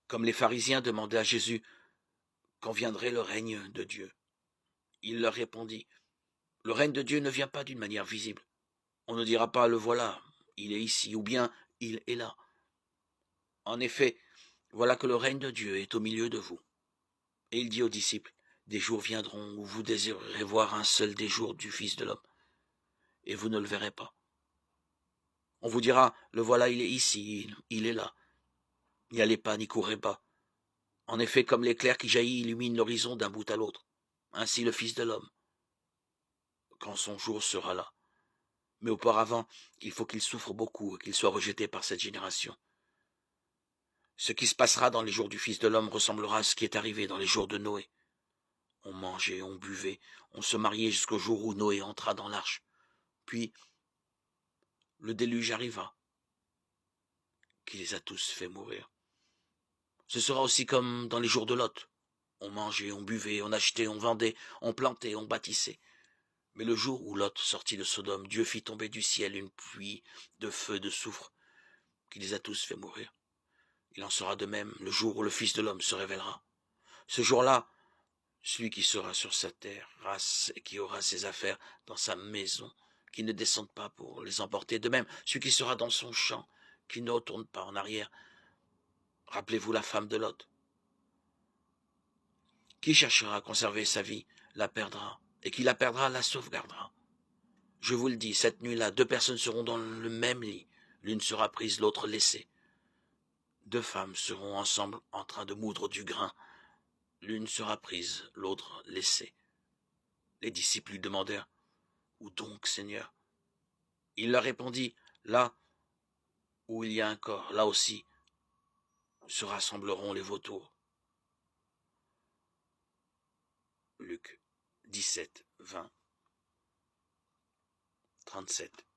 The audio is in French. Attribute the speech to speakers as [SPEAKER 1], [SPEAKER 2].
[SPEAKER 1] Comme les pharisiens demandaient à Jésus quand viendrait le règne de Dieu. Il leur répondit, le règne de Dieu ne vient pas d'une manière visible. On ne dira pas, le voilà, il est ici, ou bien il est là. En effet, voilà que le règne de Dieu est au milieu de vous. Et il dit aux disciples, des jours viendront où vous désirerez voir un seul des jours du Fils de l'homme, et vous ne le verrez pas. On vous dira, le voilà, il est ici, il est là. N'y allez pas, n'y courez pas. En effet, comme l'éclair qui jaillit illumine l'horizon d'un bout à l'autre, ainsi le Fils de l'homme, quand son jour sera là. Mais auparavant, il faut qu'il souffre beaucoup et qu'il soit rejeté par cette génération. Ce qui se passera dans les jours du Fils de l'homme ressemblera à ce qui est arrivé dans les jours de Noé. On mangeait, on buvait, on se mariait jusqu'au jour où Noé entra dans l'arche. Puis, le déluge arriva, qui les a tous fait mourir. Ce sera aussi comme dans les jours de Lot. On mangeait, on buvait, on achetait, on vendait, on plantait, on bâtissait. Mais le jour où Lot sortit de Sodome, Dieu fit tomber du ciel une pluie de feu et de soufre, qui les a tous fait mourir. Il en sera de même le jour où le Fils de l'homme se révélera. Ce jour-là, celui qui sera sur sa terre, race et qui aura ses affaires dans sa maison, qui ne descende pas pour les emporter. De même, celui qui sera dans son champ, qui ne retourne pas en arrière. Rappelez-vous la femme de Lot. Qui cherchera à conserver sa vie, la perdra, et qui la perdra, la sauvegardera. Je vous le dis, cette nuit-là, 2 personnes seront dans le même lit. L'une sera prise, l'autre laissée. 2 femmes seront ensemble en train de moudre du grain. L'une sera prise, l'autre laissée. Les disciples lui demandèrent, où donc, Seigneur? Il leur répondit, là où il y a un corps, là aussi se rassembleront les vautours. Luc 17, 20, 37.